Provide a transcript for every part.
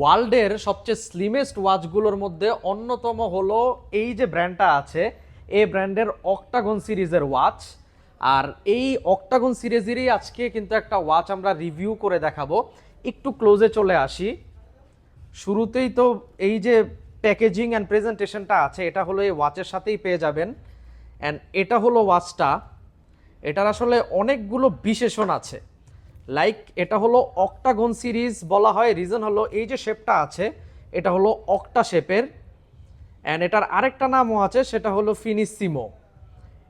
ওয়ার্ল্ডের সবচেয়ে স্লিমেস্ট ওয়াচগুলোর মধ্যে অন্যতম হলো এই যে ব্র্যান্ডটা আছে, এই ব্র্যান্ডের অক্টাগন সিরিজের ওয়াচ। আর এই অক্টাগন সিরিজেরই আজকে কিন্তু একটা ওয়াচ আমরা রিভিউ করে দেখাবো। একটু ক্লোজে চলে আসি। শুরুতেই তো এই যে প্যাকেজিং অ্যান্ড প্রেজেন্টেশনটা আছে, এটা হলো এই ওয়াচের সাথেই পেয়ে যাবেন। অ্যান্ড এটা হলো ওয়াচটা। এটার আসলে অনেকগুলো বিশেষণ আছে। লাইক এটা হলো অক্টাগন সিরিজ বলা হয়, রিজন হলো এই যে শেপটা আছে এটা হলো অক্টা শেপের। অ্যান্ড এটার আরেকটা নামও আছে, সেটা হলো ফিনিসিমো।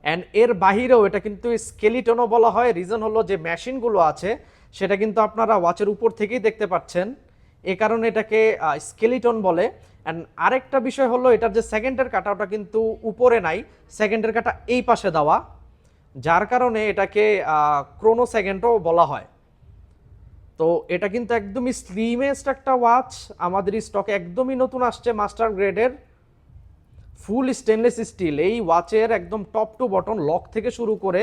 অ্যান্ড এর বাহিরেও এটা কিন্তু স্কেলিটনও বলা হয়, রিজন হলো যে মেশিনগুলো আছে সেটা কিন্তু আপনারা ওয়াচের উপর থেকেই দেখতে পাচ্ছেন, এ কারণে এটাকে স্কেলিটন বলে। অ্যান্ড আরেকটা বিষয় হলো এটার যে সেকেন্ডের কাটা ওটা কিন্তু উপরে নাই, সেকেন্ডের কাটা এই পাশে দেওয়া, যার কারণে এটাকে ক্রোনো সেকেন্ডও বলা হয়। তো এটা কিন্তু একদমই স্লিমেস্ট একটা ওয়াচ, আমাদের স্টকে একদমই নতুন আসছে, মাস্টার গ্রেডের ফুল স্টেনলেস স্টিল। এই ওয়াচের একদম টপ টু বটন লক থেকে শুরু করে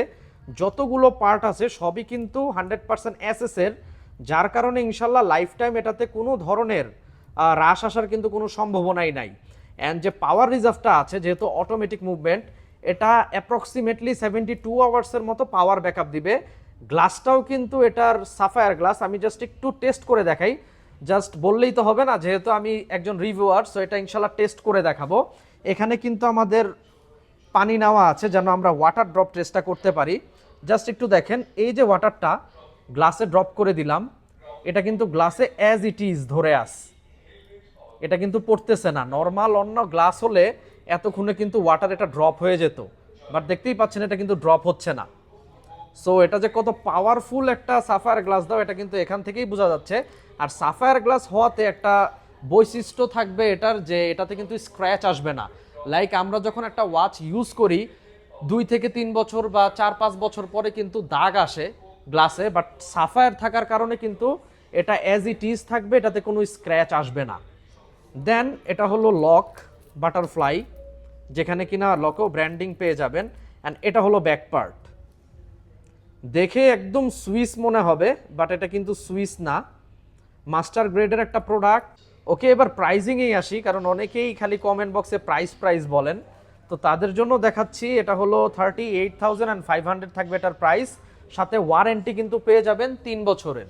যতগুলো পার্ট আছে সবই কিন্তু 100% এসএস এর, যার কারণে ইনশাল্লাহ লাইফ টাইম এটাতে কোনো ধরনের হ্রাস আসার কিন্তু কোনো সম্ভাবনাই নাই। অ্যান্ড যে পাওয়ার রিজার্ভটা আছে, যেহেতু অটোমেটিক মুভমেন্ট, এটা অ্যাপ্রক্সিমেটলি 72 আওয়ার্সের মতো পাওয়ার ব্যাকআপ দিবে। গ্লাসটাও কিন্তু এটার সাফায়ার গ্লাস, আমি জাস্ট একটু টেস্ট করে দেখাই। জাস্ট বললেই তো হবে না, যেহেতু আমি একজন রিভিউয়ার, সো এটা ইনশাল্লাহ টেস্ট করে দেখাবো। এখানে কিন্তু আমাদের পানি নেওয়া আছে যেন আমরা ওয়াটার ড্রপ টেস্টটা করতে পারি। জাস্ট একটু দেখেন, এই যে ওয়াটারটা গ্লাসে ড্রপ করে দিলাম, এটা কিন্তু গ্লাসে অ্যাজ ইট ইজ ধরে আস, এটা কিন্তু পড়তেছে না। নর্মাল অন্য গ্লাস হলে এতক্ষণে কিন্তু ওয়াটার এটা ড্রপ হয়ে যেত, বাট দেখতেই পাচ্ছেন এটা কিন্তু ড্রপ হচ্ছে না। সো এটা যে কত পাওয়ারফুল একটা সাফায়ার গ্লাস দাও, এটা কিন্তু এখান থেকেই বোঝা যাচ্ছে। আর সাফায়ার গ্লাস হওয়াতে একটা বৈশিষ্ট্য থাকবে এটার, যে এটাতে কিন্তু স্ক্র্যাচ আসবে না। লাইক আমরা যখন একটা ওয়াচ ইউজ করি 2 থেকে 3 বছর বা 4-5 বছর পরে কিন্তু দাগ আসে গ্লাসে, বাট সাফায়ার থাকার কারণে কিন্তু এটা অ্যাজ ইট ইজ থাকবে, এটাতে কোনো স্ক্র্যাচ আসবে না। দেন এটা হলো লক বাটারফ্লাই, যেখানে কিনা লকও ব্র্যান্ডিং পেয়ে যাবেন। অ্যান্ড এটা হলো ব্যাক পার্ট, দেখে একদম সুইস মনে হবে, বাট এটা কিন্তু সুইস না, মাস্টার গ্রেডের একটা প্রোডাক্ট। ওকে, এবার প্রাইজিংয়েই আসি, কারণ অনেকেই খালি কমেন্ট বক্সে প্রাইস বলেন, তো তাদের জন্য দেখাচ্ছি। এটা হলো 38,500 থাকবে এটার প্রাইস, সাথে ওয়ারেন্টি কিন্তু পেয়ে যাবেন 3 বছরের।